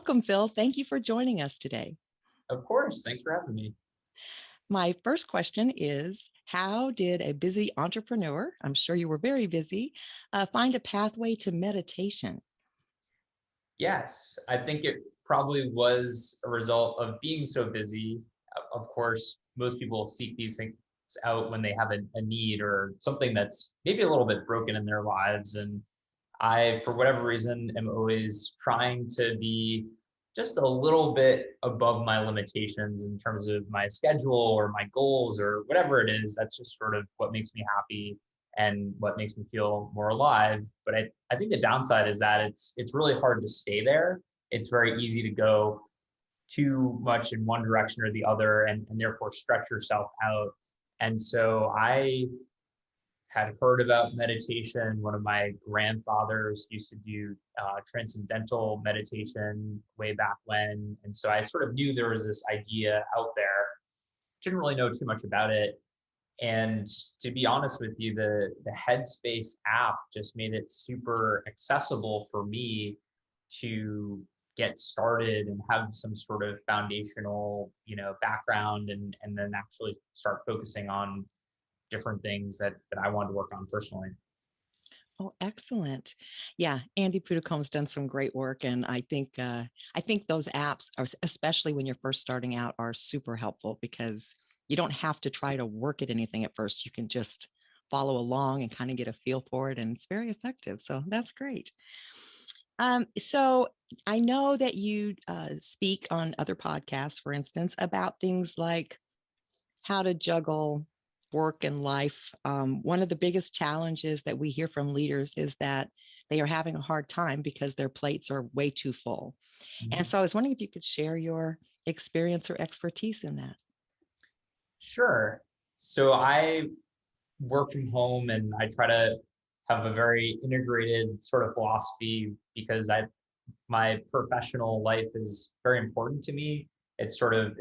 Welcome, Phil. Thank you for joining us today. Of course. Thanks for having me. My first question is, how did a busy entrepreneur, I'm sure you were very busy, find a pathway to meditation? Yes, I think it probably was a result of being so busy. Of course, most people seek these things out when they have a need or something that's maybe a little bit broken in their lives. And I, for whatever reason, am always trying to be just a little bit above my limitations in terms of my schedule or my goals or whatever it is. That's just sort of what makes me happy and what makes me feel more alive. But I think the downside is that it's really hard to stay there. It's very easy to go too much in one direction or the other and therefore stretch yourself out. And so I had heard about meditation. One of my grandfathers used to do transcendental meditation way back when. And so I sort of knew there was this idea out there. Didn't really know too much about it. And to be honest with you, the Headspace app just made it super accessible for me to get started and have some sort of foundational, background and then actually start focusing on different things that I wanted to work on personally. Oh, excellent. Yeah, Andy Puddicombe's done some great work, and I think those apps, are, especially when you're first starting out, are super helpful because you don't have to try to work at anything at first. You can just follow along and kind of get a feel for it, and it's very effective. So that's great. So I know that you speak on other podcasts, for instance, about things like how to juggle work and life. One of the biggest challenges that we hear from leaders is that they are having a hard time because their plates are way too full. And Mhm. so I was wondering if you could share your experience or expertise in that. Sure. So I work from home and I try to have a very integrated sort of philosophy because my professional life is very important to me. It's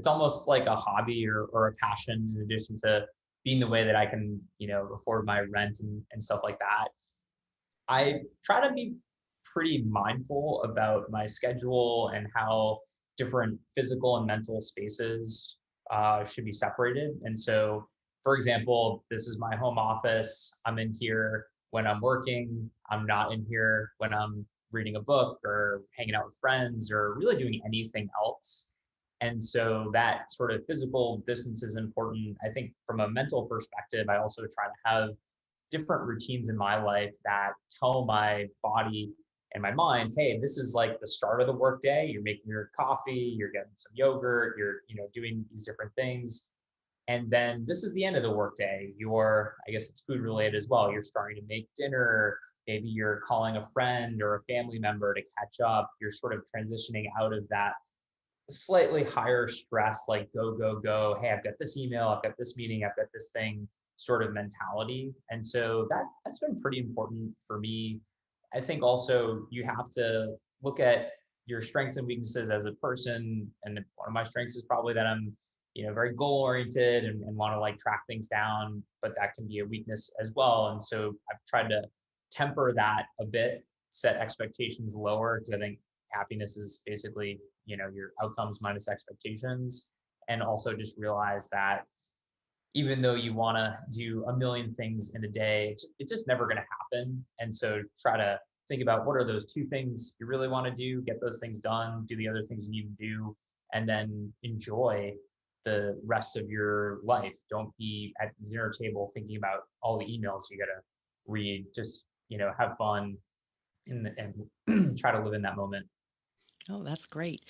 almost like a hobby or a passion in addition to being the way that I can, afford my rent and stuff like that. I try to be pretty mindful about my schedule and how different physical and mental spaces should be separated. And so, for example, this is my home office. I'm in here when I'm working. I'm not in here when I'm reading a book or hanging out with friends or really doing anything else. And so that sort of physical distance is important. I think from a mental perspective, I also try to have different routines in my life that tell my body and my mind, hey, this is like the start of the workday. You're making your coffee, you're getting some yogurt, you're doing these different things. And then this is the end of the workday. I guess it's food related as well. You're starting to make dinner. Maybe you're calling a friend or a family member to catch up. You're sort of transitioning out of that slightly higher stress, like go, go, go. Hey, I've got this email, I've got this meeting, I've got this thing sort of mentality. And so that's been pretty important for me. I think also you have to look at your strengths and weaknesses as a person. And one of my strengths is probably that I'm, very goal oriented and want to like track things down, but that can be a weakness as well. And so I've tried to temper that a bit, set expectations lower because I think happiness is basically your outcomes minus expectations, and also just realize that even though you want to do a million things in a day, it's just never going to happen. And so try to think about what are those two things you really want to do, get those things done, do the other things you need to do, and then enjoy the rest of your life. Don't be at the dinner table thinking about all the emails you got to read. Just have fun and try to live in that moment. Oh, that's great.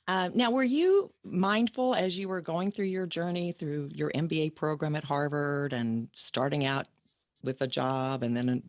Now, were you mindful as you were going through your journey through your MBA program at Harvard and starting out with a job and then,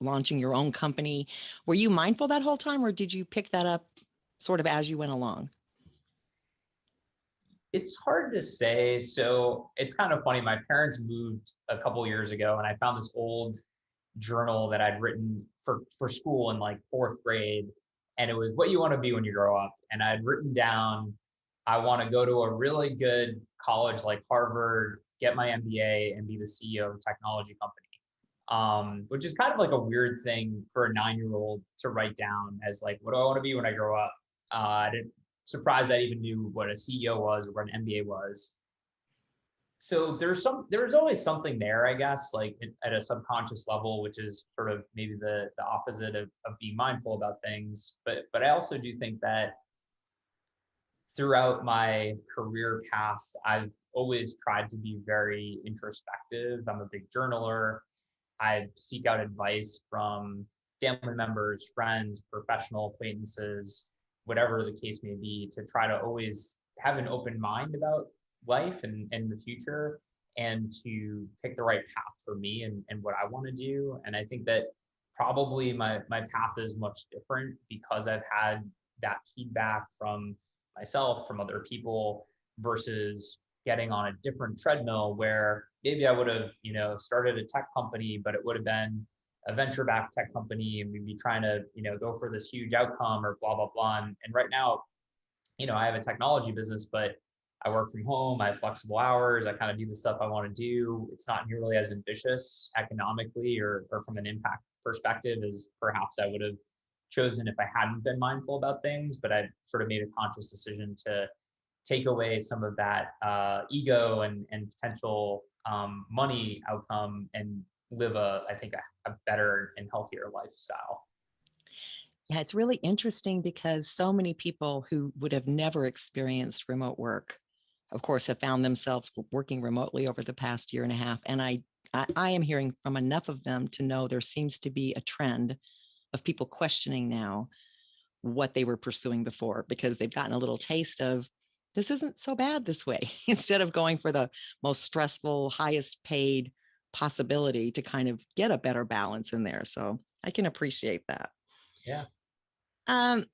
launching your own company? Were you mindful that whole time, or did you pick that up sort of as you went along? It's hard to say. So it's kind of funny. My parents moved a couple years ago, and I found this old journal that I'd written for school in like fourth grade, and it was what you want to be when you grow up. And I'd written down, I want to go to a really good college like Harvard, get my MBA, and be the CEO of a technology company. Which is kind of like a weird thing for a 9-year-old to write down as like, what do I want to be when I grow up? I didn't surprised I even knew what a CEO was or what an MBA was. So there's always something there, I guess, like at a subconscious level, which is sort of maybe the opposite of being mindful about things. But I also do think that throughout my career path, I've always tried to be very introspective. I'm a big journaler. I seek out advice from family members, friends, professional acquaintances, whatever the case may be, to try to always have an open mind about life and the future, and to pick the right path for me and what I want to do. And I think that probably my path is much different because I've had that feedback from myself, from other people, versus getting on a different treadmill where maybe I would have, started a tech company, but it would have been a venture backed tech company and we'd be trying to, go for this huge outcome or blah, blah, blah. And right now, I have a technology business, but I work from home. I have flexible hours. I kind of do the stuff I want to do. It's not nearly as ambitious economically or from an impact perspective as perhaps I would have chosen if I hadn't been mindful about things. But I sort of made a conscious decision to take away some of that ego and potential money outcome and live I think a better and healthier lifestyle. Yeah, it's really interesting because so many people who would have never experienced remote work, of course, have found themselves working remotely over the past year and a half. And I am hearing from enough of them to know there seems to be a trend of people questioning now what they were pursuing before because they've gotten a little taste of this isn't so bad this way instead of going for the most stressful, highest paid possibility to kind of get a better balance in there. So I can appreciate that. Yeah. Um,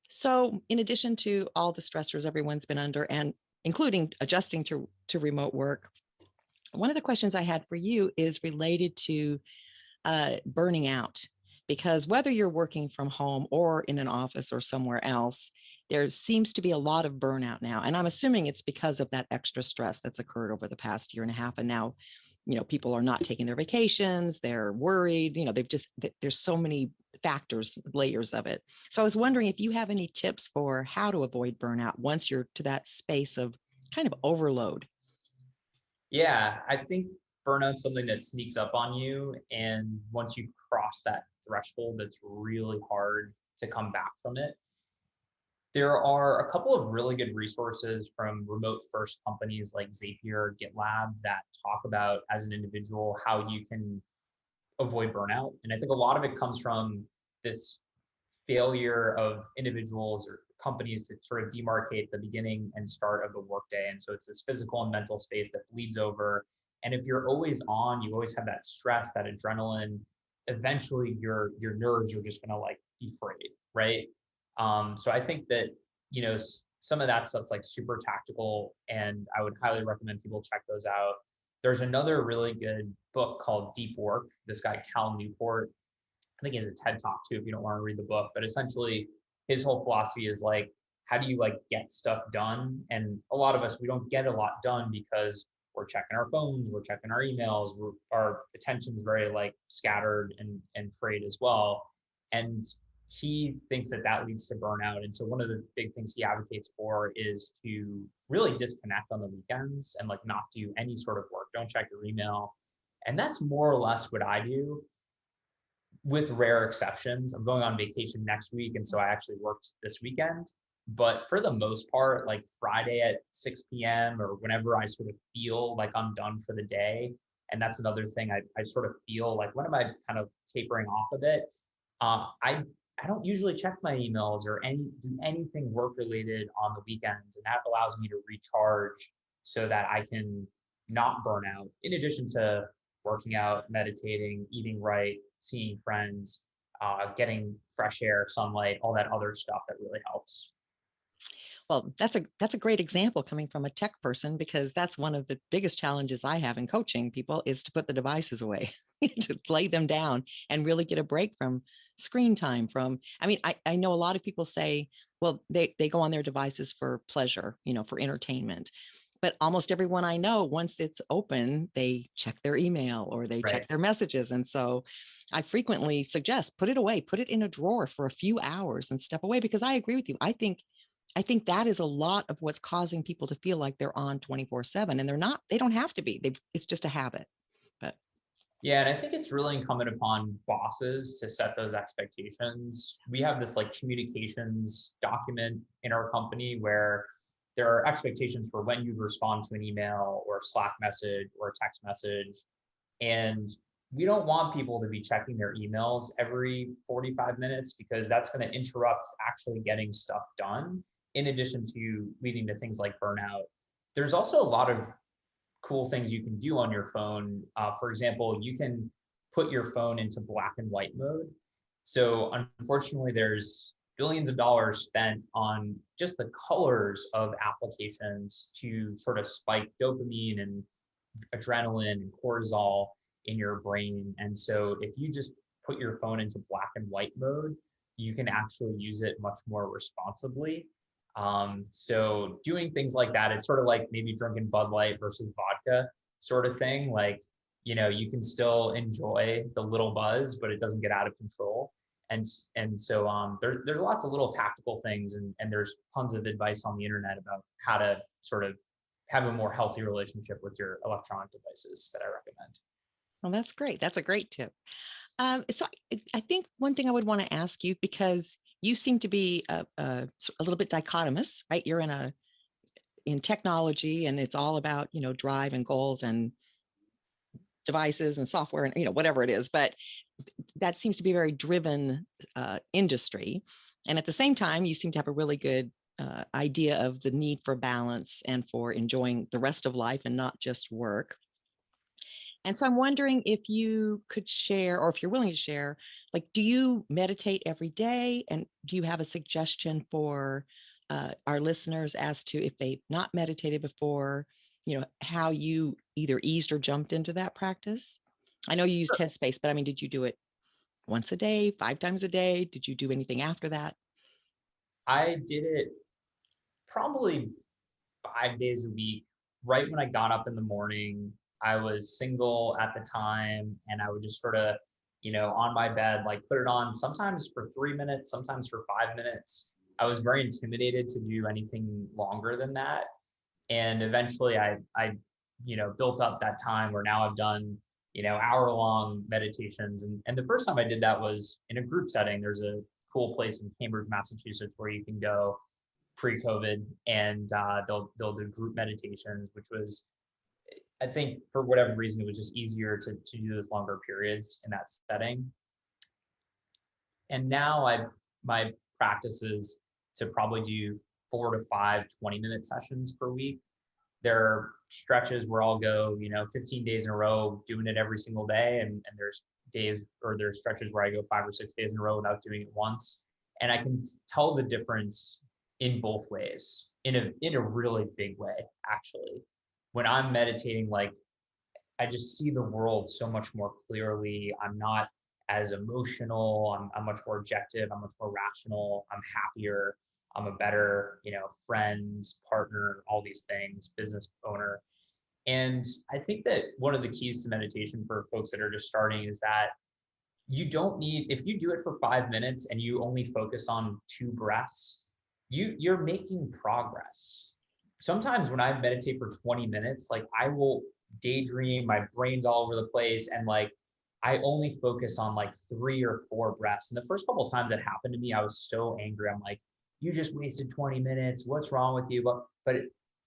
so in addition to all the stressors everyone's been under and including adjusting to remote work, one of the questions I had for you is related to burning out. Because whether you're working from home or in an office or somewhere else, there seems to be a lot of burnout now. And I'm assuming it's because of that extra stress that's occurred over the past year and a half. And now, people are not taking their vacations, they're worried, there's so many factors, layers of it. So I was wondering if you have any tips for how to avoid burnout once you're to that space of kind of overload. Yeah, I think burnout's something that sneaks up on you. And once you cross that threshold, it's really hard to come back from it. There are a couple of really good resources from remote first companies like Zapier, GitLab that talk about as an individual how you can avoid burnout. And I think a lot of it comes from this failure of individuals or companies to sort of demarcate the beginning and start of the workday. And so it's this physical and mental space that bleeds over. And if you're always on, you always have that stress, that adrenaline, eventually your nerves are just gonna like be frayed, right? So I think that, some of that stuff's like super tactical, and I would highly recommend people check those out. There's another really good book called Deep Work. This guy, Cal Newport, I think he has a TED talk too if you don't want to read the book, but essentially his whole philosophy is like, how do you like get stuff done? And a lot of us, we don't get a lot done because we're checking our phones, we're checking our emails, our attention's very like scattered and frayed as well. And he thinks that that leads to burnout. And so one of the big things he advocates for is to really disconnect on the weekends and like not do any sort of work. Don't check your email. And that's more or less what I do, with rare exceptions. I'm going on vacation next week, and so I actually worked this weekend. But for the most part, like Friday at 6 p.m. or whenever I sort of feel like I'm done for the day, and that's another thing I sort of feel like, when am I kind of tapering off a bit? I don't usually check my emails or do anything work related on the weekends, and that allows me to recharge so that I can not burn out. In addition to working out, meditating, eating right, seeing friends, getting fresh air, sunlight, all that other stuff that really helps. Well, that's a great example coming from a tech person because that's one of the biggest challenges I have in coaching people is to put the devices away, to lay them down and really get a break from screen time. I know a lot of people say, well, they go on their devices for pleasure, for entertainment. but almost everyone I know, once it's open, they check their email or they check Right. their messages. And so I frequently suggest put it away, put it in a drawer for a few hours and step away, because I agree with you. I think that is a lot of what's causing people to feel like they're on 24/7, and they're not, they don't have to be. It's just a habit. But Yeah, and I think it's really incumbent upon bosses to set those expectations. We have this like communications document in our company where there are expectations for when you respond to an email or a Slack message or a text message. And we don't want people to be checking their emails every 45 minutes because that's going to interrupt actually getting stuff done, in addition to leading to things like burnout. There's also a lot of cool things you can do on your phone. For example, you can put your phone into black and white mode. So unfortunately, there's billions of dollars spent on just the colors of applications to sort of spike dopamine and adrenaline and cortisol in your brain. And so if you just put your phone into black and white mode, you can actually use it much more responsibly. So doing things like that, it's sort of like maybe drinking Bud Light versus vodka sort of thing. Like, you can still enjoy the little buzz, but it doesn't get out of control. And so there's lots of little tactical things, and there's tons of advice on the internet about how to sort of have a more healthy relationship with your electronic devices that I recommend. well, that's great. That's a great tip. So I think one thing I would want to ask you, because you seem to be a little bit dichotomous, right? You're in technology, and it's all about, drive and goals and devices and software and, whatever it is. But that seems to be a very driven industry. And at the same time, you seem to have a really good idea of the need for balance and for enjoying the rest of life and not just work. And so I'm wondering if you could share, or if you're willing to share, like, do you meditate every day? And do you have a suggestion for our listeners as to, if they've not meditated before, how you either eased or jumped into that practice? I know you used Sure. Headspace, but I mean, did you do it once a day, 5 times a day? Did you do anything after that? I did it probably 5 days a week. Right when I got up in the morning, I was single at the time, and I would just sort of, on my bed, like put it on sometimes for 3 minutes, sometimes for 5 minutes. I was very intimidated to do anything longer than that. And eventually I built up that time where now I've done, hour-long meditations. And the first time I did that was in a group setting. There's a cool place in Cambridge, Massachusetts, where you can go pre-COVID, and they'll do group meditations, which was, I think, for whatever reason, it was just easier to do those longer periods in that setting. And now my practice is to probably do 4 to 5 20-minute sessions per week. There are stretches where I'll go, 15 days in a row doing it every single day. And there's days, or there's stretches where I go 5 or 6 days in a row without doing it once. And I can tell the difference in both ways, in a really big way, actually. When I'm meditating, like, I just see the world so much more clearly. I'm not as emotional. I'm much more objective. I'm much more rational. I'm happier. I'm a better, friend, partner, all these things, business owner. And I think that one of the keys to meditation for folks that are just starting is that you don't need, if you do it for 5 minutes and you only focus on 2 breaths, you're making progress. Sometimes when I meditate for 20 minutes, like, I will daydream, my brain's all over the place, and like, I only focus on like 3 or 4 breaths. And the first couple of times that happened to me, I was so angry. I'm like, you just wasted 20 minutes. What's wrong with you? But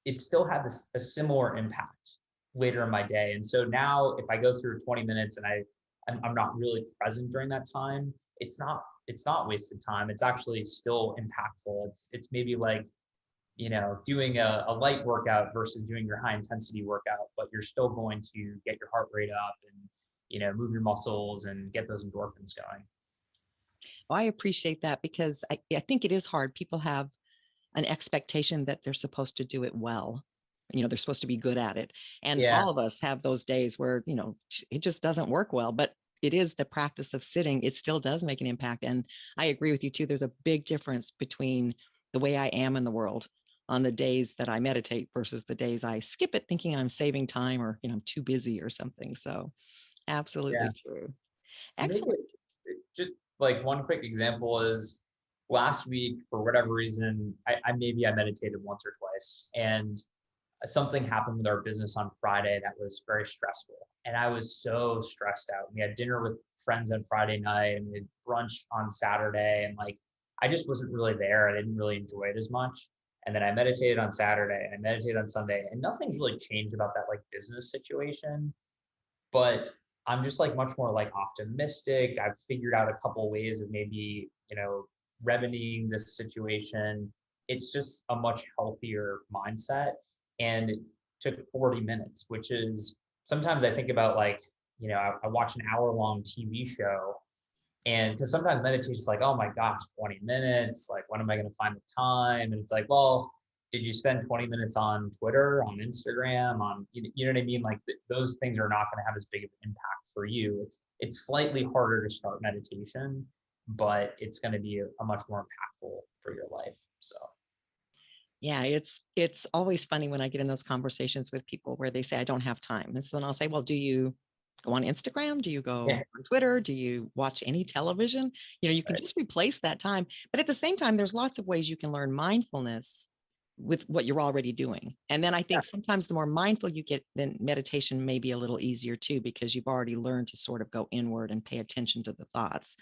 it still had a similar impact later in my day. And so now if I go through 20 minutes and I'm not really present during that time, it's not wasted time. It's actually still impactful. It's maybe like, doing a light workout versus doing your high intensity workout, but you're still going to get your heart rate up and, move your muscles and get those endorphins going. Oh, I appreciate that, because I think it is hard. People have an expectation that they're supposed to do it well. They're supposed to be good at it. And Yeah. all of us have those days where, it just doesn't work well, but it is the practice of sitting. It still does make an impact. And I agree with you too. There's a big difference between the way I am in the world on the days that I meditate versus the days I skip it thinking I'm saving time or, I'm too busy or something. So Yeah. absolutely true. To make Excellent. it just like one quick example is last week, for whatever reason, I meditated once or twice, and something happened with our business on Friday that was very stressful. And I was so stressed out. We had dinner with friends on Friday night and we had brunch on Saturday. And like, I just wasn't really there. I didn't really enjoy it as much. And then I meditated on Saturday and I meditated on Sunday, and nothing's really changed about that like business situation. But I'm just like much more like optimistic. I've figured out a couple ways of maybe, remedying this situation. It's just a much healthier mindset. And it took 40 minutes, which is sometimes I think about like, I watch an hour-long TV show, and because sometimes meditation is like, oh my gosh, 20 minutes, like when am I going to find the time? And it's like, well, did you spend 20 minutes on Twitter, on Instagram, on, you know what I mean? Like those things are not going to have as big of an impact for you. It's slightly harder to start meditation, but it's going to be a much more impactful for your life. So Yeah, it's always funny when I get in those conversations with people where they say I don't have time. And so then I'll say, well, do you go on Instagram? Do you go yeah, on Twitter? Do you watch any television? You can right. just replace that time. But at the same time, there's lots of ways you can learn mindfulness with what you're already doing. And then I Yeah, think sometimes the more mindful you get, then meditation may be a little easier too, because you've already learned to sort of go inward and pay attention to the thoughts.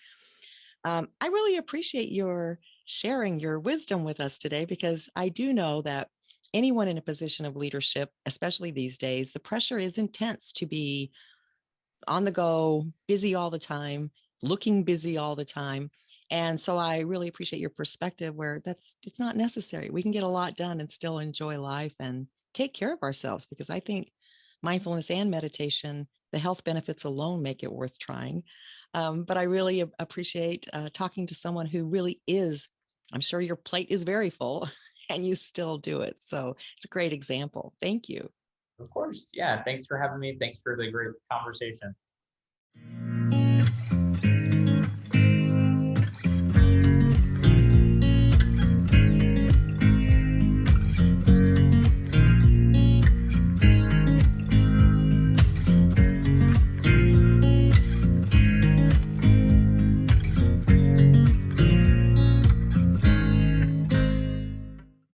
I really appreciate your sharing your wisdom with us today, because I do know that anyone in a position of leadership, especially these days, the pressure is intense to be on the go, busy all the time, looking busy all the time. And so I really appreciate your perspective where it's not necessary. We can get a lot done and still enjoy life and take care of ourselves, because I think mindfulness and meditation, the health benefits alone make it worth trying. But I really appreciate talking to someone who really is, I'm sure your plate is very full and you still do it. So it's a great example. Thank you. of course. Yeah. Thanks for having me. Thanks for the great conversation.